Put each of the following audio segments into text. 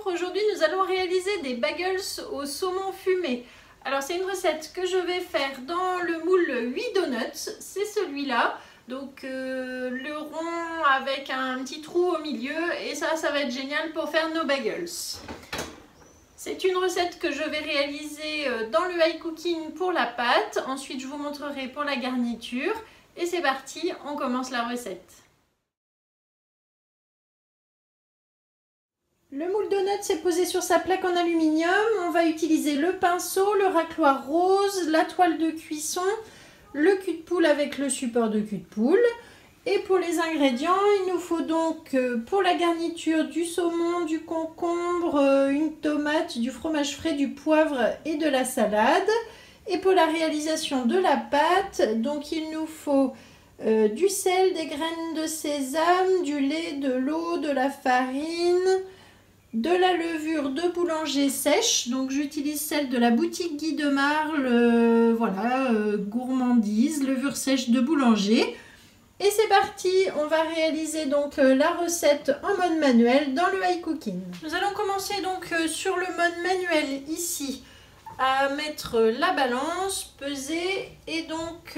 Aujourd'hui nous allons réaliser des bagels au saumon fumé. Alors c'est une recette que je vais faire dans le moule 8 donuts, c'est celui-là. Donc le rond avec un petit trou au milieu et ça va être génial pour faire nos bagels. C'est une recette que je vais réaliser dans le high cooking pour la pâte. Ensuite je vous montrerai pour la garniture. Et c'est parti, on commence la recette. Le moule donut s'est posé sur sa plaque en aluminium. On va utiliser le pinceau, le racloir rose, la toile de cuisson, le cul de poule avec le support de cul de poule. Et pour les ingrédients, il nous faut donc pour la garniture du saumon, du concombre, une tomate, du fromage frais, du poivre et de la salade. Et pour la réalisation de la pâte, donc il nous faut du sel, des graines de sésame, du lait, de l'eau, de la farine, de la levure de boulanger sèche. Donc j'utilise celle de la boutique Guy de Marle, voilà, gourmandise, levure sèche de boulanger. Et c'est parti, on va réaliser donc la recette en mode manuel dans le high cooking. Nous allons commencer donc sur le mode manuel ici à mettre la balance, peser et donc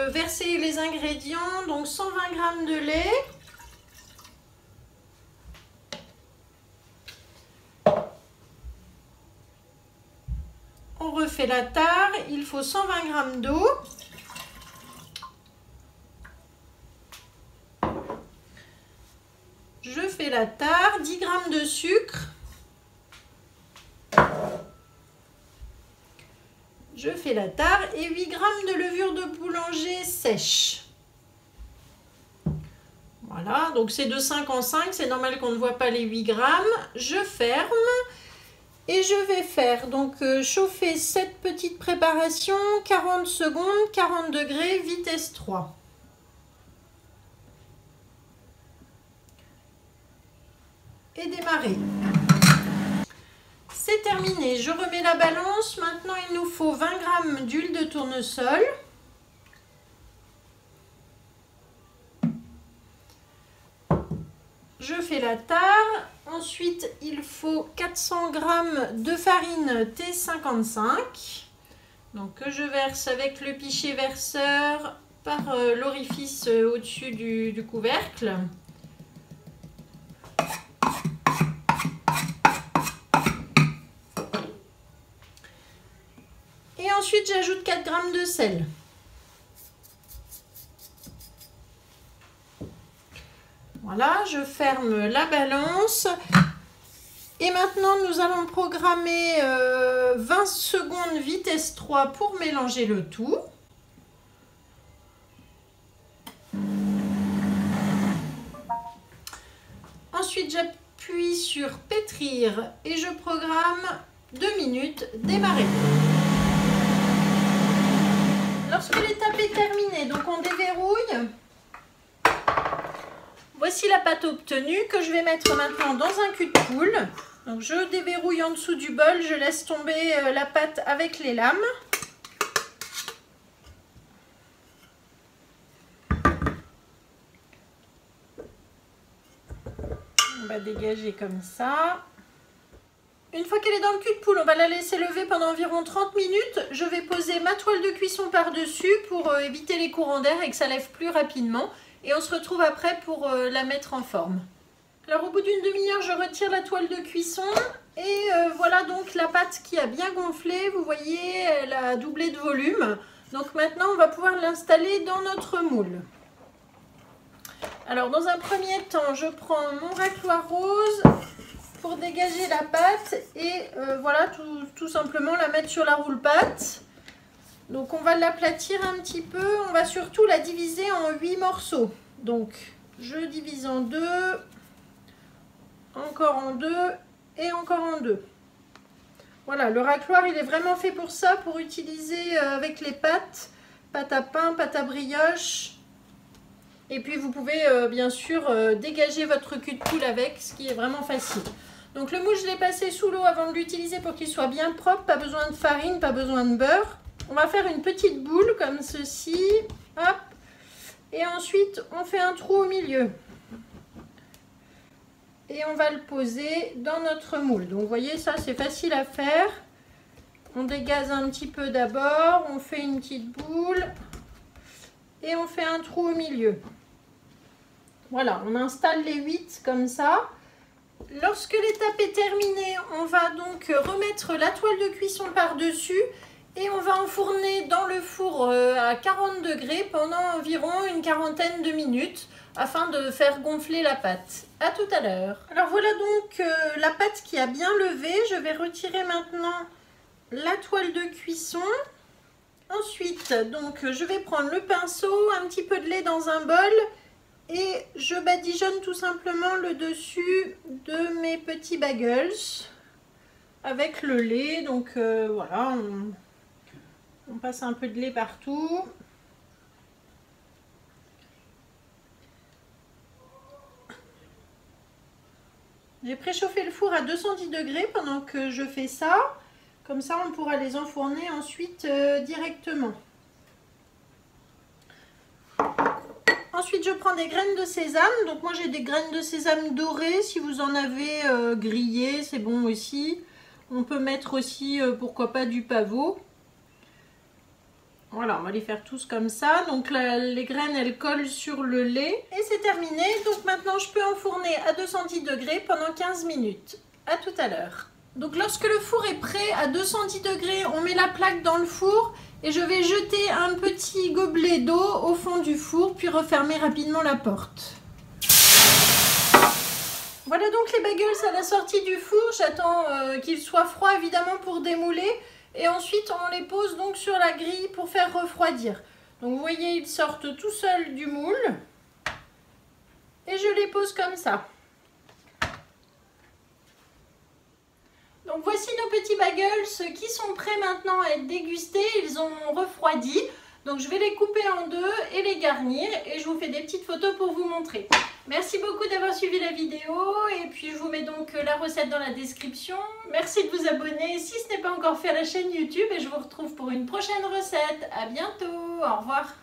verser les ingrédients, donc 120 g de lait, on refait la tare, il faut 120 g d'eau, je fais la tare, 10 g de sucre, je fais la tare et 8 g de levure de boulanger sèche. Voilà, donc c'est de 5 en 5, c'est normal qu'on ne voit pas les 8 g. Je ferme et je vais faire donc chauffer cette petite préparation 40 secondes, 40 degrés, vitesse 3. Et démarrer. C'est terminé, je remets la balance. Maintenant il nous faut 20 g d'huile de tournesol. Je fais la tare. Ensuite il faut 400 g de farine T55. Donc que je verse avec le pichet verseur par l'orifice au-dessus du couvercle. Et ensuite, j'ajoute 4 g de sel. Voilà, je ferme la balance. Et maintenant, nous allons programmer 20 secondes vitesse 3 pour mélanger le tout. Ensuite, j'appuie sur pétrir et je programme 2 minutes, démarrer. Lorsque l'étape est terminée, donc on déverrouille. Voici la pâte obtenue que je vais mettre maintenant dans un cul de poule. Donc je déverrouille en dessous du bol, je laisse tomber la pâte avec les lames. On va dégager comme ça. Une fois qu'elle est dans le cul de poule, on va la laisser lever pendant environ 30 minutes. Je vais poser ma toile de cuisson par-dessus pour éviter les courants d'air et que ça lève plus rapidement. Et on se retrouve après pour la mettre en forme. Alors au bout d'une demi-heure, je retire la toile de cuisson. Et voilà donc la pâte qui a bien gonflé. Vous voyez, elle a doublé de volume. Donc maintenant, on va pouvoir l'installer dans notre moule. Alors dans un premier temps, je prends mon racloir rose pour dégager la pâte et voilà, tout simplement la mettre sur la roule-pâte. Donc on va l'aplatir un petit peu, on va surtout la diviser en 8 morceaux. Donc je divise en 2, encore en 2 et encore en 2. Voilà, le racloir il est vraiment fait pour ça, pour utiliser avec les pâtes, pâte à pain, pâte à brioche. Et puis vous pouvez bien sûr dégager votre cul de poule avec, ce qui est vraiment facile. Donc le moule, je l'ai passé sous l'eau avant de l'utiliser pour qu'il soit bien propre. Pas besoin de farine, pas besoin de beurre. On va faire une petite boule comme ceci. Hop. Et ensuite, on fait un trou au milieu. et on va le poser dans notre moule. Donc vous voyez, ça c'est facile à faire. On dégaze un petit peu d'abord, on fait une petite boule et on fait un trou au milieu. Voilà, on installe les 8 comme ça. Lorsque l'étape est terminée, on va donc remettre la toile de cuisson par-dessus et on va enfourner dans le four à 40 degrés pendant environ une quarantaine de minutes afin de faire gonfler la pâte. À tout à l'heure. Alors voilà donc la pâte qui a bien levé. Je vais retirer maintenant la toile de cuisson. Ensuite, donc, je vais prendre le pinceau, un petit peu de lait dans un bol et je badigeonne tout simplement le dessus de mes petits bagels avec le lait. Donc voilà, on passe un peu de lait partout. J'ai préchauffé le four à 210 degrés pendant que je fais ça. Comme ça, on pourra les enfourner ensuite directement. Ensuite, je prends des graines de sésame. Donc moi, j'ai des graines de sésame dorées. Si vous en avez grillées, c'est bon aussi. On peut mettre aussi, pourquoi pas, du pavot. Voilà, on va les faire tous comme ça. Donc les graines, elles collent sur le lait. Et c'est terminé. Donc maintenant, je peux enfourner à 210 degrés pendant 15 minutes. À tout à l'heure. Donc lorsque le four est prêt à 210 degrés, on met la plaque dans le four et je vais jeter un petit gobelet d'eau au fond du four puis refermer rapidement la porte. Voilà donc les bagels à la sortie du four. J'attends qu'ils soient froids évidemment pour démouler et ensuite on les pose donc sur la grille pour faire refroidir. Donc vous voyez, ils sortent tout seuls du moule et je les pose comme ça. Donc voici nos petits bagels qui sont prêts maintenant à être dégustés. Ils ont refroidi. Donc je vais les couper en deux et les garnir. Et je vous fais des petites photos pour vous montrer. Merci beaucoup d'avoir suivi la vidéo. Et puis je vous mets donc la recette dans la description. Merci de vous abonner si ce n'est pas encore fait à la chaîne YouTube. Et je vous retrouve pour une prochaine recette. À bientôt. Au revoir.